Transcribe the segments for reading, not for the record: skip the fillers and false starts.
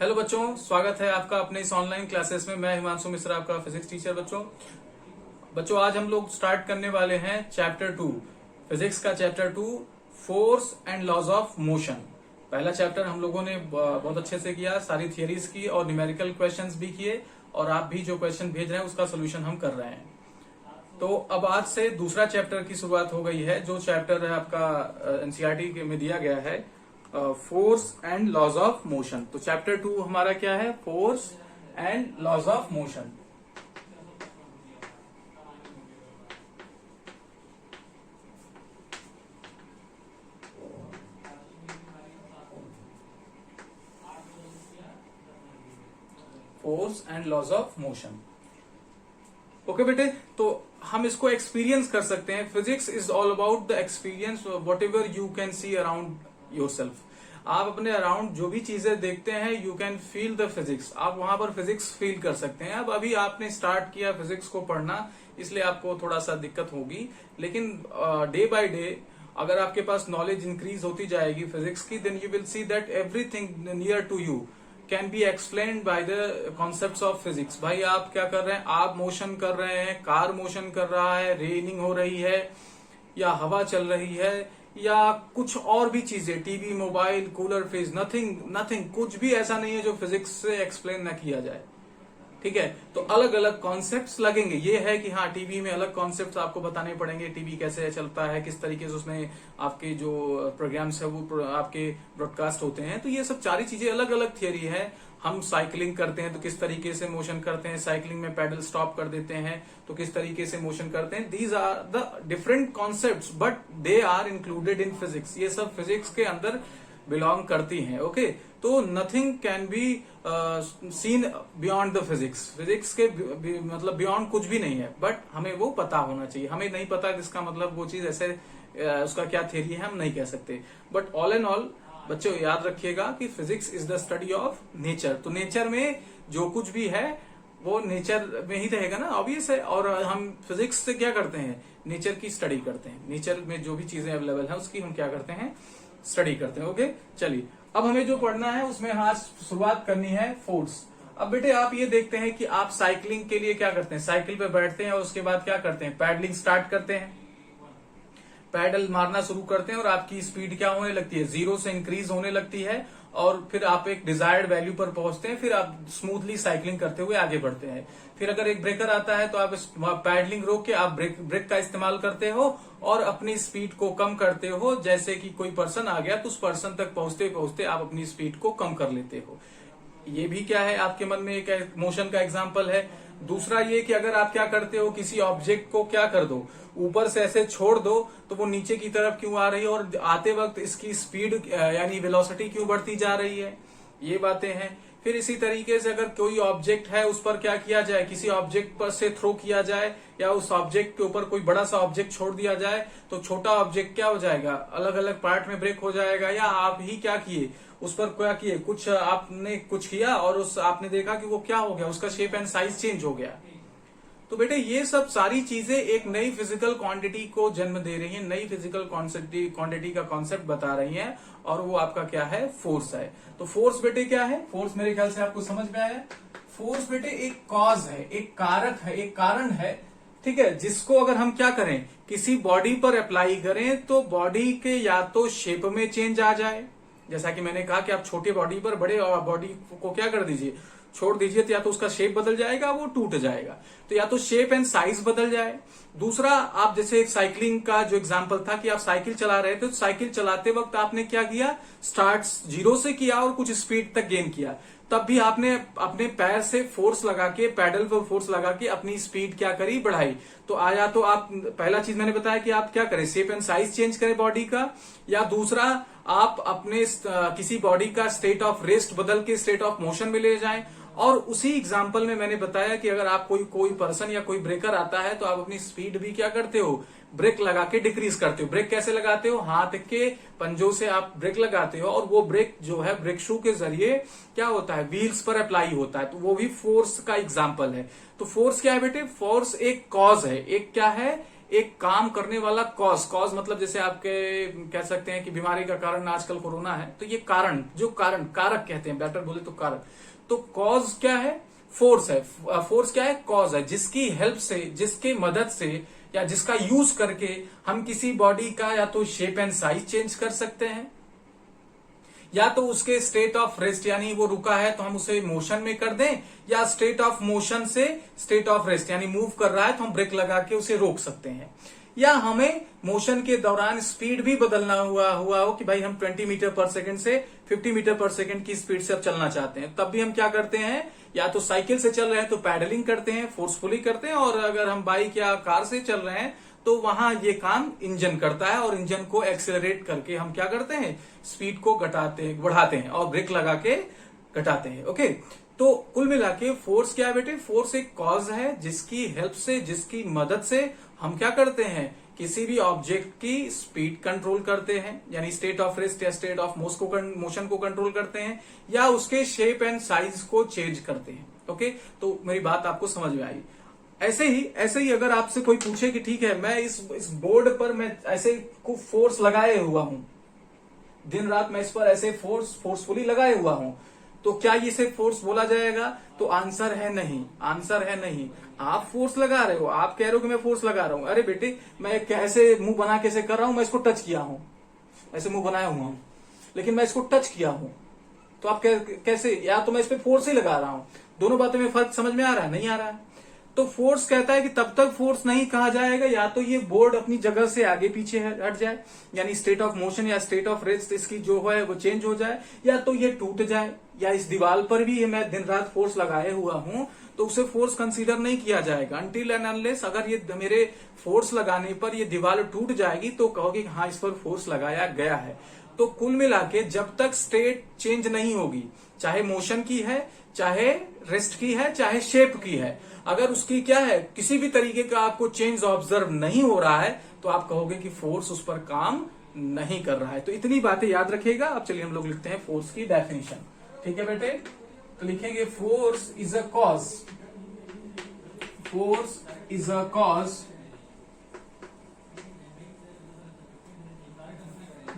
Hello बच्चों, स्वागत है आपका अपने इस ऑनलाइन क्लासेस में। मैं हिमांशु मिश्रा, आपका फिजिक्स टीचर। बच्चों आज हम लोग स्टार्ट करने वाले हैं चैप्टर 2, फिजिक्स का chapter 2, force and laws of motion. पहला चैप्टर हम लोगों ने बहुत अच्छे से किया, सारी थियरीज की और न्यूमेरिकल क्वेश्चंस भी किए, और आप भी जो क्वेश्चन भेज रहे हैं उसका सोल्यूशन हम कर रहे हैं। तो अब आज से दूसरा चैप्टर की शुरुआत हो गई है, जो चैप्टर है आपका एनसीईआरटी में दिया गया है, force and laws of motion. तो चैप्टर 2 हमारा क्या है? Force and laws of motion. Force and laws of motion. Okay बेटे, तो हम इसको एक्सपीरियंस कर सकते हैं। Physics is all about the experience, what ever you can see around yourself. आप अपने अराउंड जो भी चीजें देखते हैं, you can feel the physics. आप वहां पर फिजिक्स फील कर सकते हैं। अब अभी आपने स्टार्ट किया फिजिक्स को पढ़ना, इसलिए आपको थोड़ा सा दिक्कत होगी, लेकिन डे बाय डे अगर आपके पास नॉलेज इंक्रीज होती जाएगी फिजिक्स की, then you will see that everything near to you can be explained by the concepts of physics. भाई आप क्या कर रहे हैं? आप मोशन कर रहे हैं, कार मोशन कर रहा है, रेनिंग हो रही है, या हवा चल रही है, या कुछ और भी चीजें, TV, mobile, cooler, fridge, nothing कुछ भी ऐसा नहीं है जो फिजिक्स से एक्सप्लेन ना किया जाए। ठीक है, तो अलग अलग कॉन्सेप्ट्स लगेंगे। ये है कि हाँ, टीवी में अलग कॉन्सेप्ट्स आपको बताने पड़ेंगे, टीवी कैसे चलता है, किस तरीके से उसमें आपके जो प्रोग्राम्स है वो आपके ब्रॉडकास्ट होते हैं। तो ये सब सारी चीजें अलग अलग थियरी है। हम साइकिलिंग करते हैं तो किस तरीके से मोशन करते हैं, साइकिलिंग में पैडल स्टॉप कर देते हैं तो किस तरीके से मोशन करते हैं। These are the different concepts, but they are included in physics. ये सब फिजिक्स के अंदर बिलोंग करती हैं। ओके, तो nothing can be seen beyond the physics. Physics के मतलब बियॉन्ड कुछ भी नहीं है, बट हमें वो पता होना चाहिए। हमें नहीं पता इसका मतलब वो चीज ऐसे उसका क्या थ्योरी है हम नहीं कह सकते। बट ऑल एंड ऑल बच्चों याद रखिएगा कि physics is the study of nature. तो नेचर में जो कुछ भी है वो नेचर में ही रहेगा ना, ऑब्वियस है। और हम फिजिक्स से क्या करते हैं? नेचर की स्टडी करते हैं। नेचर में जो भी चीजें अवेलेबल है उसकी हम क्या करते हैं? स्टडी करते हैं। ओके, चलिए अब हमें जो पढ़ना है उसमें आज शुरुआत करनी है फोर्स। अब बेटे आप ये देखते हैं कि आप साइकिलिंग के लिए क्या करते हैं? साइकिल पे बैठते हैं और उसके बाद क्या करते हैं? पैडलिंग स्टार्ट करते हैं, पैडल मारना शुरू करते हैं और आपकी स्पीड क्या होने लगती है? 0 से इंक्रीज होने लगती है, और फिर आप एक डिजायर्ड वैल्यू पर पहुंचते हैं। फिर आप स्मूथली साइकिलिंग करते हुए आगे बढ़ते हैं। फिर अगर एक ब्रेकर आता है तो आप पैडलिंग रोक के आप ब्रेक का इस्तेमाल करते हो और अपनी स्पीड को कम करते हो। जैसे कि कोई पर्सन आ गया तो उस पर्सन तक पहुंचते पहुंचते आप अपनी स्पीड को कम कर लेते हो। ये भी क्या है? आपके मन में एक मोशन का एग्जाम्पल है। दूसरा ये कि अगर आप क्या करते हो, किसी ऑब्जेक्ट को क्या कर दो, ऊपर से ऐसे छोड़ दो तो वो नीचे की तरफ क्यों आ रही है, और आते वक्त इसकी स्पीड यानी वेलोसिटी क्यों बढ़ती जा रही है, ये बातें हैं। फिर इसी तरीके से अगर कोई ऑब्जेक्ट है उस पर क्या किया जाए, किसी ऑब्जेक्ट पर से थ्रो किया जाए, या उस ऑब्जेक्ट के ऊपर कोई बड़ा सा ऑब्जेक्ट छोड़ दिया जाए तो छोटा ऑब्जेक्ट क्या हो जाएगा? अलग अलग पार्ट में ब्रेक हो जाएगा। या आप ही क्या किए, उस पर क्या किए, कुछ आपने कुछ किया और उस आपने देखा कि वो क्या हो गया, उसका शेप एंड साइज चेंज हो गया। तो बेटे ये सब सारी चीजें एक नई फिजिकल क्वांटिटी को जन्म दे रही हैं, नई फिजिकल क्वांटिटी का कॉन्सेप्ट बता रही हैं, और वो आपका क्या है? फोर्स है। तो फोर्स बेटे क्या है? फोर्स मेरे ख्याल से आपको समझ में आया। फोर्स बेटे एक कॉज है, एक कारक है, एक कारण है, ठीक है, जिसको अगर हम क्या करें, किसी बॉडी पर अप्लाई करें तो बॉडी के या तो शेप में चेंज आ जाए। जैसा कि मैंने कहा कि आप छोटे बॉडी पर बड़े बॉडी को क्या कर दीजिए, छोड़ दीजिए, तो या तो उसका शेप बदल जाएगा, वो टूट जाएगा। तो या तो शेप एंड साइज बदल जाए। दूसरा, आप जैसे एक साइकिलिंग का जो एग्जांपल था कि आप साइकिल चला रहे थे, तो साइकिल चलाते वक्त आपने क्या किया? स्टार्ट 0 से किया और कुछ स्पीड तक गेन किया। तब भी आपने अपने पैर से फोर्स लगा के, पैडल पर फोर्स लगा के अपनी स्पीड क्या करी? बढ़ाई। तो आया तो आप पहला चीज मैंने बताया कि आप क्या करें? शेप एंड साइज चेंज करें बॉडी का। या दूसरा, आप अपने किसी बॉडी का स्टेट ऑफ रेस्ट बदल के स्टेट ऑफ मोशन में ले जाएं। और उसी एग्जाम्पल में मैंने बताया कि अगर आप कोई पर्सन या कोई ब्रेकर आता है तो आप अपनी स्पीड भी क्या करते हो? ब्रेक लगा के डिक्रीज करते हो। ब्रेक कैसे लगाते हो? हाथ के पंजों से आप ब्रेक लगाते हो, और वो ब्रेक जो है ब्रेक शू के जरिए क्या होता है? व्हील्स पर अप्लाई होता है। तो वो भी फोर्स का एग्जाम्पल है। तो फोर्स क्या है बेटे? फोर्स एक कॉज है, एक क्या है? एक काम करने वाला कॉज मतलब जैसे आपके कह सकते हैं कि बीमारी का कारण आजकल कोरोना है, तो ये कारण कारक कहते हैं, बेटर बोले तो कारक। तो कॉज क्या है? फोर्स है। फोर्स क्या है? कॉज है, जिसकी हेल्प से, जिसके मदद से या जिसका यूज करके हम किसी बॉडी का या तो शेप एंड साइज चेंज कर सकते हैं, या तो उसके स्टेट ऑफ रेस्ट यानी वो रुका है तो हम उसे मोशन में कर दें, या स्टेट ऑफ मोशन से स्टेट ऑफ रेस्ट यानी मूव कर रहा है तो हम ब्रेक लगा के उसे रोक सकते हैं। या हमें मोशन के दौरान स्पीड भी बदलना हुआ हो कि भाई हम 20 मीटर पर सेकंड से 50 मीटर पर सेकंड की स्पीड से अब चलना चाहते हैं, तब भी हम क्या करते हैं? या तो साइकिल से चल रहे हैं तो पैडलिंग करते हैं, फोर्सफुली करते हैं, और अगर हम बाइक या कार से चल रहे हैं तो वहां ये काम इंजन करता है, और इंजन को एक्सेलरेट करके हम क्या करते हैं? स्पीड को बढ़ाते हैं और ब्रेक लगा के घटाते हैं। ओके, तो कुल मिला के फोर्स क्या है बेटे? फोर्स एक कॉज है जिसकी हेल्प से, जिसकी मदद से हम क्या करते हैं? किसी भी ऑब्जेक्ट की स्पीड कंट्रोल करते हैं, यानी स्टेट ऑफ रेस्ट या स्टेट ऑफ मोशन को कंट्रोल करते हैं, या उसके शेप एंड साइज को चेंज करते हैं। ओके, तो मेरी बात आपको समझ में आई। ऐसे ही अगर आपसे कोई पूछे कि ठीक है मैं इस बोर्ड पर मैं ऐसे को फोर्स लगाए हुआ हूं, दिन रात मैं इस पर ऐसे फोर्सफुली लगाए हुआ हूं, तो क्या इसे फोर्स बोला जाएगा? तो आंसर है नहीं, आंसर है नहीं। आप फोर्स लगा रहे हो, आप कह रहे हो कि मैं फोर्स लगा रहा हूं, अरे बेटे मैं कैसे मुंह बना कैसे कर रहा हूं, मैं इसको टच किया हूं, ऐसे मुंह बनाया हुआ हूं, लेकिन मैं इसको टच किया हूं, तो आप कैसे? या तो मैं इस पे फोर्स ही लगा रहा हूं। दोनों बातों में फर्क समझ में आ रहा है? नहीं आ रहा है। तो फोर्स कहता है कि तब तक फोर्स नहीं कहा जाएगा या तो ये बोर्ड अपनी जगह से आगे पीछे हट जाए, यानी स्टेट ऑफ मोशन या स्टेट ऑफ रेस्ट इसकी जो है वो चेंज हो जाए, या तो ये टूट जाए, या इस दीवार पर भी मैं दिन रात फोर्स लगाए हुआ हूं तो उसे फोर्स कंसीडर नहीं किया जाएगा अनटिल एंड अनलेस अगर ये मेरे फोर्स लगाने पर ये दीवार टूट जाएगी तो कहोगे हाँ इस पर फोर्स लगाया गया है। तो कुल मिला के जब तक स्टेट चेंज नहीं होगी, चाहे मोशन की है, चाहे रेस्ट की है, चाहे शेप की है, अगर उसकी क्या है किसी भी तरीके का आपको चेंज ऑब्जर्व नहीं हो रहा है तो आप कहोगे कि फोर्स उस पर काम नहीं कर रहा है। तो इतनी बातें याद रखिएगा। अब चलिए हम लोग लिखते हैं फोर्स की डेफिनेशन। ठीक है बेटे, तो लिखेंगे force is a cause, force is a cause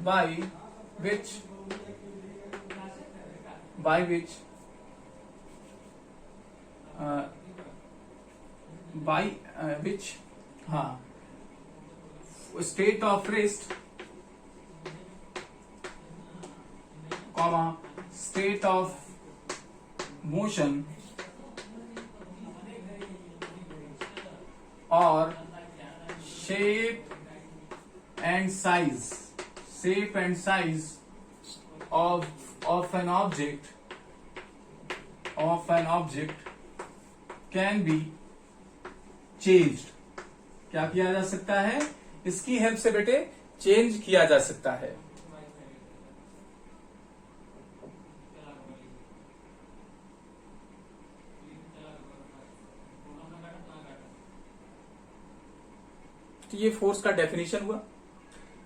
by which state of rest comma state of motion or shape and size of an object can be changed। क्या किया जा सकता है? इसकी हेल्प से बेटे चेंज किया जा सकता है। तो ये फोर्स का डेफिनेशन हुआ।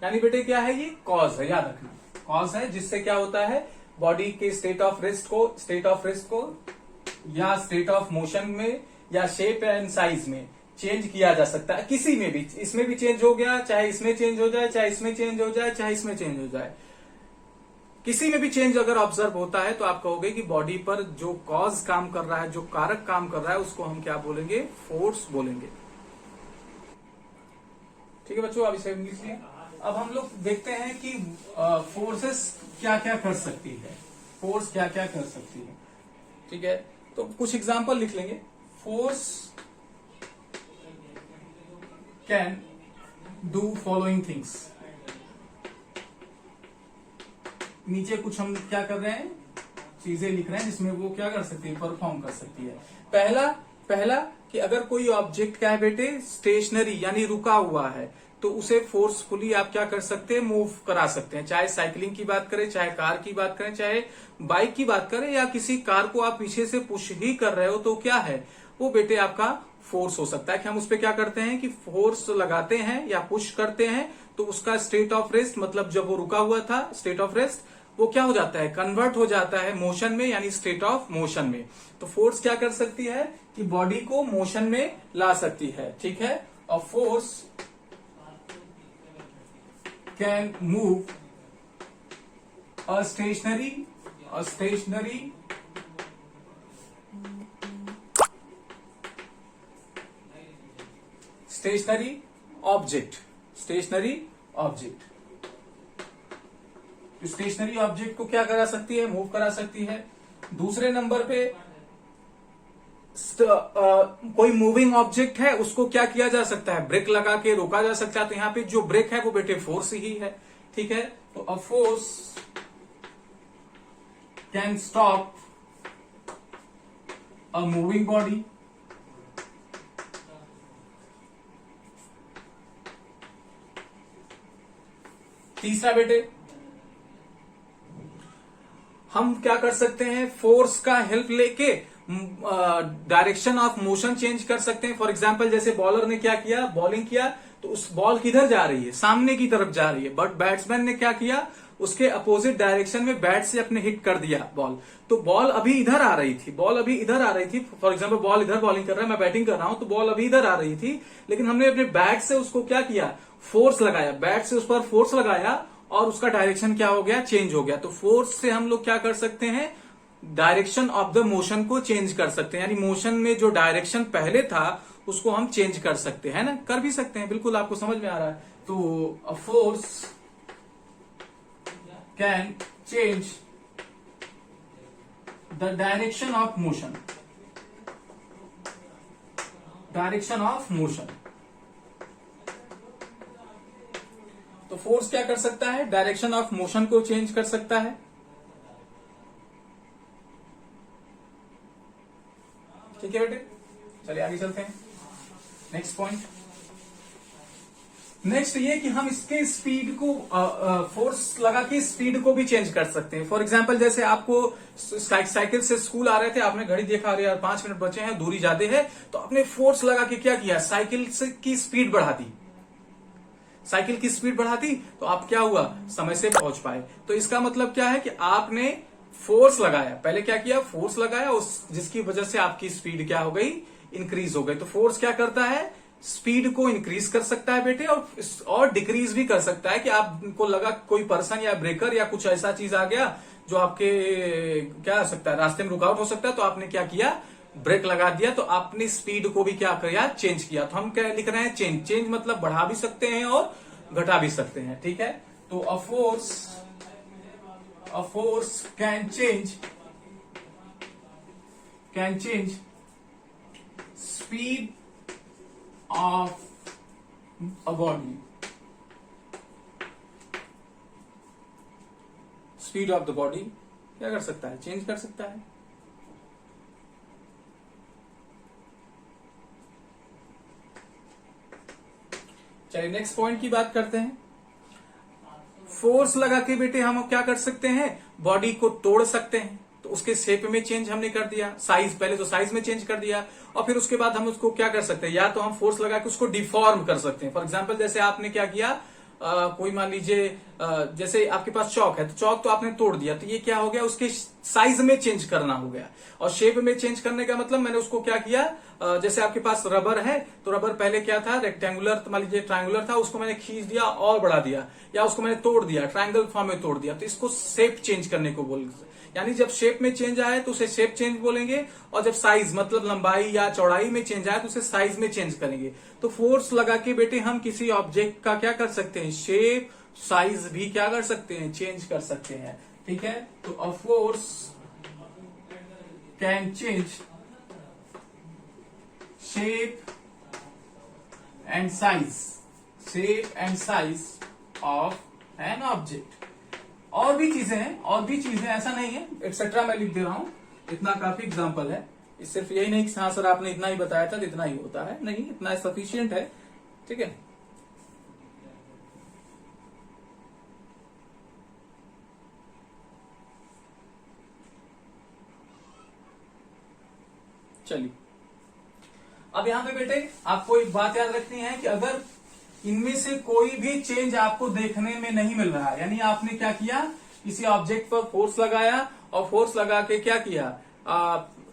यानी बेटे क्या है? ये कॉज है, याद रखना, कॉज है जिससे क्या होता है बॉडी के स्टेट ऑफ रेस्ट को या स्टेट ऑफ मोशन में या शेप एंड साइज में चेंज किया जा सकता है। किसी में भी, इसमें भी चेंज हो गया, चाहे इसमें चेंज हो जाए, चाहे इसमें चेंज हो जाए, चाहे इसमें चेंज हो जाए, किसी में भी चेंज अगर ऑब्जर्व होता है तो आप कहोगे कि बॉडी पर जो कॉज काम कर रहा है, जो कारक काम कर रहा है, उसको हम क्या बोलेंगे? फोर्स बोलेंगे। ठीक है बच्चों, अब इसे इंग्लिश में अब हम लोग देखते हैं कि फोर्सेस क्या क्या कर सकती है, फोर्स क्या क्या कर सकती है। ठीक है, तो कुछ एग्जांपल लिख लेंगे। Force can do following things. नीचे कुछ हम क्या कर रहे हैं, चीजें लिख रहे हैं जिसमें वो क्या कर सकती है, परफॉर्म कर सकती है। पहला कि अगर कोई ऑब्जेक्ट क्या है बेटे, स्टेशनरी यानी रुका हुआ है, तो उसे फोर्सफुली आप क्या कर सकते हैं, मूव करा सकते हैं। चाहे साइकिलिंग की बात करें, चाहे कार की बात करें, चाहे बाइक की बात करें, या किसी कार को आप पीछे से पुश ही कर रहे हो, तो क्या है वो बेटे आपका फोर्स हो सकता है। कि हम उस पर क्या करते हैं कि फोर्स लगाते हैं या पुश करते हैं, तो उसका स्टेट ऑफ रेस्ट मतलब जब वो रुका हुआ था, स्टेट ऑफ रेस्ट वो क्या हो जाता है, कन्वर्ट हो जाता है मोशन में, यानी स्टेट ऑफ मोशन में। तो फोर्स क्या कर सकती है कि बॉडी को मोशन में ला सकती है। ठीक है, और force can move a stationary object. Stationary object को क्या करा सकती है? मूव करा सकती है। दूसरे नंबर पे कोई मूविंग ऑब्जेक्ट है, उसको क्या किया जा सकता है? ब्रेक लगा के रोका जा सकता है। तो यहां पे जो ब्रेक है वो बेटे फोर्स ही है, ठीक है। तो a force can stop a moving body. तीसरा बेटे, हम क्या कर सकते हैं? फोर्स का हेल्प लेके डायरेक्शन ऑफ मोशन चेंज कर सकते हैं। फॉर एग्जांपल जैसे बॉलर ने क्या किया, बॉलिंग किया, तो उस बॉल किधर जा रही है? सामने की तरफ जा रही है। बट बैट्समैन ने क्या किया? उसके अपोजिट डायरेक्शन में बैट से अपने हिट कर दिया बॉल। तो बॉल अभी इधर आ रही थी, फॉर एग्जांपल बॉल इधर बॉलिंग कर रहा है, मैं बैटिंग कर रहा हूं, तो बॉल अभी इधर आ रही थी, लेकिन हमने अपने बैट से उसको क्या किया? फोर्स लगाया, बैट से उस पर फोर्स लगाया और उसका डायरेक्शन क्या हो गया? चेंज हो गया। तो फोर्स से हम लोग क्या कर सकते हैं? डायरेक्शन ऑफ द मोशन को चेंज कर सकते हैं, यानी मोशन में जो डायरेक्शन पहले था उसको हम चेंज कर सकते हैं ना, कर भी सकते हैं। बिल्कुल आपको समझ में आ रहा है। तो a force can change the direction of motion. तो फोर्स क्या कर सकता है? डायरेक्शन ऑफ मोशन को चेंज कर सकता है। ठीक है बेटे, चलिए आगे चलते हैं। नेक्स्ट पॉइंट, नेक्स्ट ये कि हम इसके स्पीड को फोर्स लगा के स्पीड को भी चेंज कर सकते हैं। फॉर एग्जांपल जैसे आपको साइकिल से स्कूल आ रहे थे, आपने घड़ी देखा, अरे यार 5 मिनट बचे हैं, दूरी ज्यादा है, तो आपने फोर्स लगा के क्या किया? साइकिल की स्पीड बढ़ा दी। तो आप क्या हुआ? समय से पहुंच पाए। तो इसका मतलब क्या है कि आपने फोर्स लगाया। पहले क्या किया? फोर्स लगाया, उस जिसकी वजह से आपकी स्पीड क्या हो गई? इंक्रीज हो गई। तो फोर्स क्या करता है? स्पीड को इंक्रीज कर सकता है बेटे, और डिक्रीज भी कर सकता है। कि आपको लगा कोई पर्सन या ब्रेकर या कुछ ऐसा चीज आ गया जो आपके क्या हो सकता है? रास्ते में रुकावट हो सकता है। तो आपने क्या किया? ब्रेक लगा दिया। तो आपने स्पीड को भी क्या किया? चेंज किया। तो हम क्या लिख रहे हैं? चेंज मतलब बढ़ा भी सकते हैं और घटा भी सकते हैं। ठीक है। तो a force can change speed of a body, क्या कर सकता है? चेंज कर सकता है। चलिए नेक्स्ट पॉइंट की बात करते हैं। फोर्स लगा के बेटे हम क्या कर सकते हैं? बॉडी को तोड़ सकते हैं। तो उसके शेप में चेंज हमने कर दिया, साइज, पहले तो साइज में चेंज कर दिया, और फिर उसके बाद हम उसको क्या कर सकते हैं? या तो हम फोर्स लगा के उसको डिफॉर्म कर सकते हैं। फॉर एग्जांपल जैसे आपने क्या किया, कोई मान लीजिए जैसे आपके पास चौक है, तो चौक तो आपने तोड़ दिया, तो ये क्या हो गया? उसके साइज में चेंज करना हो गया। और शेप में चेंज करने का मतलब मैंने उसको क्या किया, जैसे आपके पास रबर है, तो रबर पहले क्या था? रेक्टेंगुलर, तो मान लीजिए ट्रायंगुलर था, उसको मैंने खींच दिया और बढ़ा दिया, या उसको मैंने तोड़ दिया, ट्रायंगल फॉर्म में तोड़ दिया। तो इसको शेप चेंज करने को बोल, यानी जब शेप में चेंज आए तो उसे शेप चेंज बोलेंगे, और जब साइज मतलब लंबाई या चौड़ाई में चेंज आए तो उसे साइज में चेंज करेंगे। तो फोर्स लगा के बेटे हम किसी ऑब्जेक्ट का क्या कर सकते हैं? शेप, साइज भी क्या कर सकते हैं? चेंज कर सकते हैं। ठीक है। तो a force can change shape and size of an object. और भी चीजें हैं, ऐसा नहीं है एक्सेट्रा मैं लिख दे रहा हूं, इतना काफी एग्जांपल है। सिर्फ यही नहीं कि हाँ सर आपने इतना ही बताया था तो इतना ही होता है, नहीं, इतना सफिशियंट है। ठीक है। चलिए अब यहां पे बेटे आपको एक बात याद रखनी है कि अगर इनमें से कोई भी चेंज आपको देखने में नहीं मिल रहा है, यानी आपने क्या किया? किसी ऑब्जेक्ट पर फोर्स लगाया, और फोर्स लगा के क्या किया?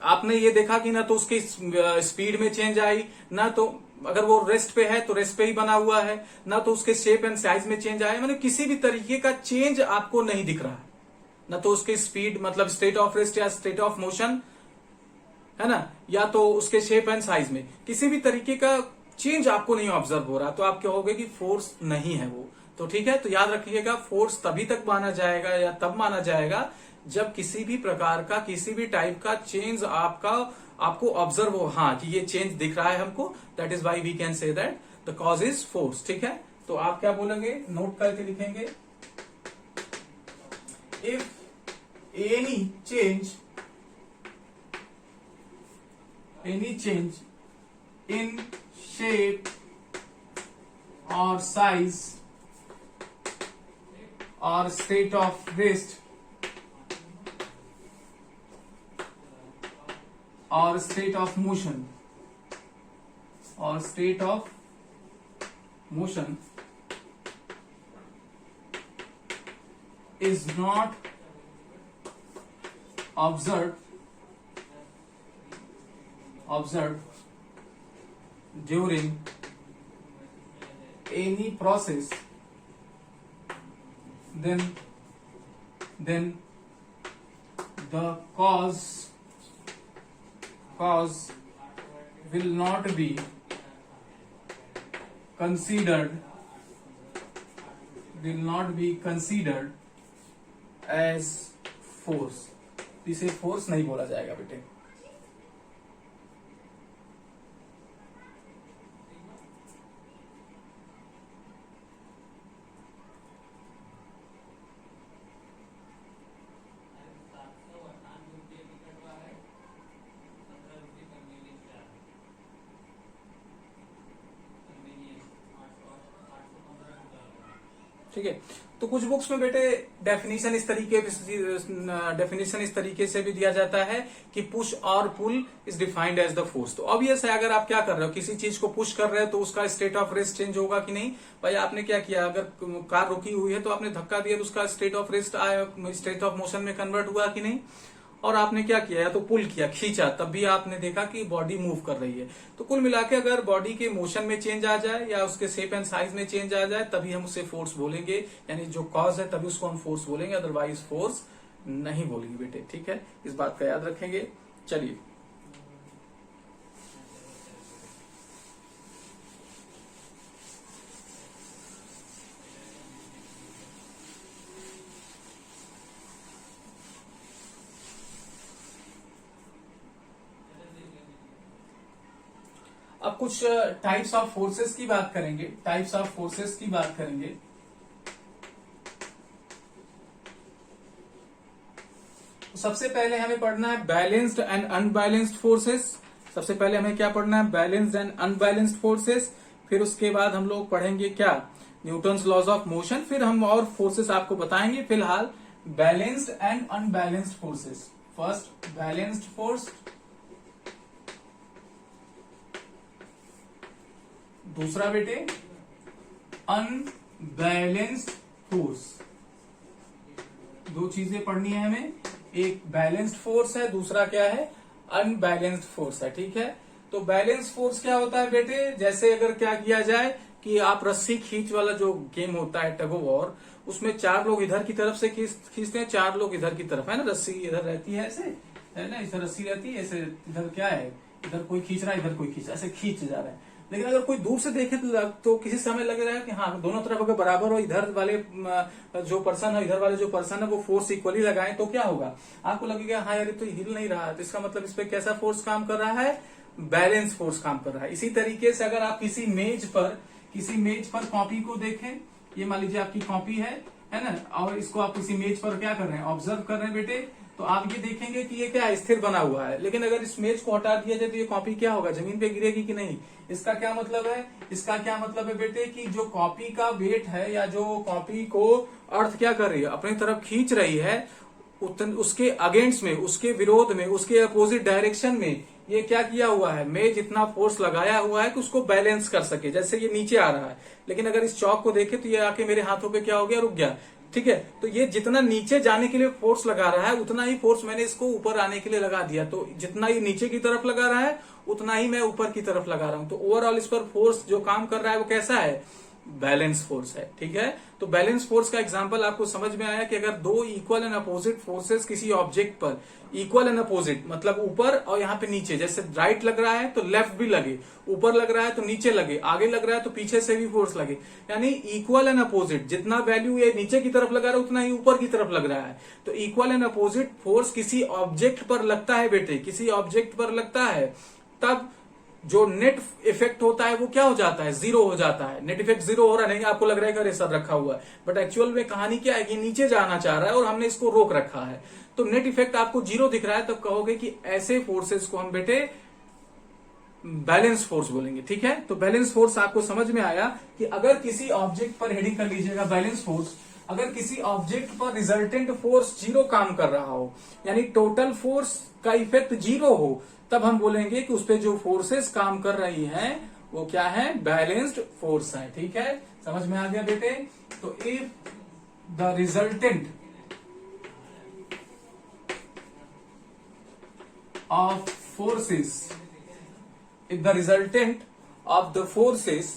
आपने ये देखा कि ना तो उसकी स्पीड में चेंज आई, ना तो अगर वो रेस्ट पे है तो रेस्ट पे ही बना हुआ है, ना तो उसके शेप एंड साइज में चेंज आया, मतलब किसी भी तरीके का चेंज आपको नहीं दिख रहा है, ना तो उसकी स्पीड मतलब स्टेट ऑफ रेस्ट या स्टेट ऑफ मोशन, है ना, या तो उसके शेप एंड साइज में किसी भी तरीके का चेंज आपको नहीं ऑब्जर्व हो रहा, तो आप कहोगे कि फोर्स नहीं है वो। तो ठीक है, तो याद रखिएगा फोर्स तभी तक माना जाएगा या तब माना जाएगा जब किसी भी प्रकार का किसी भी टाइप का चेंज आपको ऑब्जर्व हो, हाँ कि ये चेंज दिख रहा है हमको, that is why we can say that the cause is force. ठीक है, तो आप क्या बोलेंगे, नोट करके लिखेंगे, if any change in shape or size or state of rest or state of motion is not observed during any process, then the cause will not be considered as force। इसे force नहीं बोला जाएगा बेटे। ठीक है, तो कुछ books में बेटे डेफिनेशन इस तरीके से भी दिया जाता है कि पुश और pull is defined as the force. तो ऑब्वियस है, अगर आप क्या कर रहे हो, किसी चीज को पुश कर रहे हो तो उसका स्टेट ऑफ रेस्ट चेंज होगा कि नहीं। भाई आपने क्या किया, अगर कार रुकी हुई है तो आपने धक्का दिया तो उसका स्टेट ऑफ रेस्ट आया, स्टेट ऑफ मोशन में कन्वर्ट हुआ कि नहीं। और आपने क्या किया, या तो पुल किया, खींचा, तब भी आपने देखा कि बॉडी मूव कर रही है। तो कुल मिला के अगर बॉडी के मोशन में चेंज आ जाए या उसके शेप एंड साइज में चेंज आ जाए तभी हम उसे फोर्स बोलेंगे, यानी जो कॉज है तभी उसको हम फोर्स बोलेंगे, अदरवाइज फोर्स नहीं बोलेंगे बेटे। ठीक है, इस बात का याद रखेंगे। चलिए अब कुछ टाइप्स ऑफ फोर्सेस की बात करेंगे। सबसे पहले हमें पढ़ना है बैलेंस्ड एंड अनबैलेंस्ड फोर्सेस। सबसे पहले हमें क्या पढ़ना है, बैलेंस्ड एंड अनबैलेंस्ड फोर्सेस। फिर उसके बाद हम लोग पढ़ेंगे क्या, न्यूटन्स लॉज ऑफ मोशन। फिर हम और फोर्सेस आपको बताएंगे। फिलहाल balanced and unbalanced forces. First balanced force, दूसरा बेटे अनबैलेंस्ड फोर्स। दो चीजें पढ़नी है हमें, एक बैलेंस्ड फोर्स है, दूसरा क्या है, अनबैलेंस्ड फोर्स है। ठीक है, तो बैलेंस्ड फोर्स क्या होता है बेटे, जैसे अगर क्या किया जाए कि आप रस्सी खींच वाला जो गेम होता है टग ऑफ वॉर, उसमें 4 लोग इधर की तरफ से खींचते हैं, 4 लोग इधर की तरफ, है ना, रस्सी इधर रहती है ऐसे, है ना, इधर रस्सी रहती है ऐसे, इधर क्या है, इधर कोई खींच रहा है, इधर कोई खींच, ऐसे खींच जा रहे हैं। लेकिन अगर कोई दूर से देखे तो किसी समय लग रहा है कि हाँ दोनों तरफ अगर बराबर हो, इधर वाले जो पर्सन है, इधर वाले जो पर्सन है वो फोर्स इक्वली लगाएं तो क्या होगा, आपको लगेगा हाँ यार ये तो हिल नहीं रहा है, तो इसका मतलब इस पे कैसा फोर्स काम कर रहा है, बैलेंस फोर्स काम कर रहा है। इसी तरीके से अगर आप किसी मेज पर कॉपी को देखें, ये मान लीजिए आपकी कॉपी है ना, और इसको आप किसी मेज पर क्या कर रहे हैं, ऑब्जर्व कर रहे हैं बेटे, तो आप ये देखेंगे कि ये क्या स्थिर बना हुआ है। लेकिन अगर इस मेज को हटा दिया जाए तो ये कॉपी क्या होगा, जमीन पे गिरेगी कि नहीं। इसका क्या मतलब है, बेटे कि जो कॉपी का वेट है या जो कॉपी को अर्थ क्या कर रही है, अपनी तरफ खींच रही है, उसके अगेंस्ट में, उसके विरोध में, उसके अपोजिट डायरेक्शन में ये क्या किया हुआ है, मेज इतना फोर्स लगाया हुआ है कि उसको बैलेंस कर सके। जैसे ये नीचे आ रहा है, लेकिन अगर इस चौक को देखे तो ये आके मेरे हाथों पे क्या हो गया, रुक गया। ठीक है, तो ये जितना नीचे जाने के लिए फोर्स लगा रहा है उतना ही फोर्स मैंने इसको ऊपर आने के लिए लगा दिया। तो जितना ये नीचे की तरफ लगा रहा है उतना ही मैं ऊपर की तरफ लगा रहा हूं। तो ओवरऑल इस पर फोर्स जो काम कर रहा है वो कैसा है, बैलेंस फोर्स है। ठीक है, तो बैलेंस फोर्स का एग्जांपल आपको समझ में आया कि अगर दो इक्वल एंड अपोजिट फोर्सेस किसी ऑब्जेक्ट पर, इक्वल एंड अपोजिट मतलब ऊपर और यहाँ पे नीचे, जैसे राइट लग रहा है तो लेफ्ट भी लगे, ऊपर लग रहा है तो नीचे लगे, आगे लग रहा है तो पीछे से भी फोर्स लगे, यानी इक्वल एंड अपोजिट, जितना वैल्यू ये नीचे की तरफ लगा रहा है उतना ही ऊपर की तरफ लग रहा है। तो इक्वल एंड अपोजिट फोर्स किसी ऑब्जेक्ट पर लगता है बेटे, किसी ऑब्जेक्ट पर लगता है, तब जो नेट इफेक्ट होता है वो क्या हो जाता है, जीरो हो जाता है। नेट इफेक्ट जीरो हो रहा नहीं, आपको लग रहा है कि अरे सर रखा हुआ है, बट एक्चुअल में कहानी क्या है कि नीचे जाना चाह रहा है और हमने इसको रोक रखा है। तो नेट इफेक्ट आपको जीरो दिख रहा है, तब कहोगे कि ऐसे फोर्सेस को हम बेटे बैलेंस फोर्स बोलेंगे। ठीक है, तो बैलेंस फोर्स आपको समझ में आया कि अगर किसी ऑब्जेक्ट पर, हेडिंग कर लीजिएगा बैलेंस फोर्स, अगर किसी ऑब्जेक्ट पर रिजल्टेंट फोर्स जीरो काम कर रहा हो, यानी टोटल फोर्स का इफेक्ट जीरो हो, तब हम बोलेंगे कि उस पे जो फोर्सेस काम कर रही हैं वो क्या है, बैलेंस्ड फोर्स है। ठीक है, समझ में आ गया बेटे। तो if the resultant of forces, if the resultant of the forces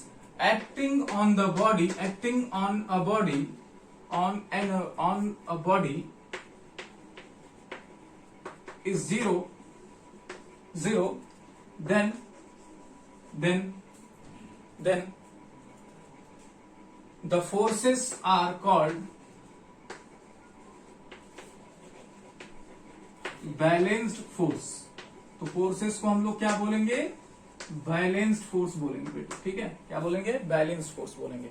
acting on the body, acting on a body, on a body is zero, then the forces are called balanced force। तो forces को हम लोग क्या बोलेंगे, balanced force बोलेंगे बेटे। ठीक है, क्या बोलेंगे, बैलेंस्ड फोर्स बोलेंगे।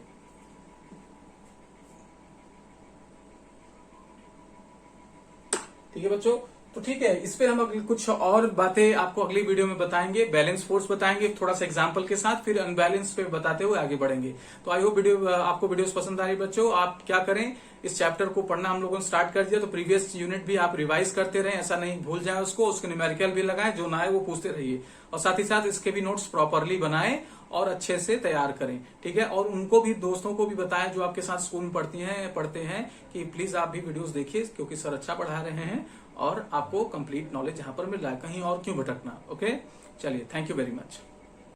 ठीक है बच्चों, तो ठीक है, इस पे हम अगली कुछ और बातें आपको अगली वीडियो में बताएंगे। बैलेंस फोर्स बताएंगे थोड़ा सा एग्जांपल के साथ, फिर अनबैलेंस पे बताते हुए आगे बढ़ेंगे। तो आई होप आपको वीडियोस पसंद आ रही बच्चों। आप क्या करें, इस चैप्टर को पढ़ना हम लोगों ने स्टार्ट कर दिया, तो प्रीवियस यूनिट भी आप रिवाइज करते रहें, ऐसा नहीं भूल जाए उसको, उसके न्यूमेरिकल भी लगाएं, जो ना है वो पूछते रहिए, और साथ ही साथ इसके भी नोट्स प्रॉपरली बनाएं और अच्छे से तैयार करें। ठीक है, और उनको भी, दोस्तों को भी बताएं जो आपके साथ स्कूल में पढ़ते हैं कि प्लीज आप भी वीडियोस देखिए, क्योंकि सर अच्छा पढ़ा रहे हैं और आपको कंप्लीट नॉलेज यहाँ पर मिल रहा है, कहीं और क्यों भटकना। ओके, चलिए, थैंक यू वेरी मच।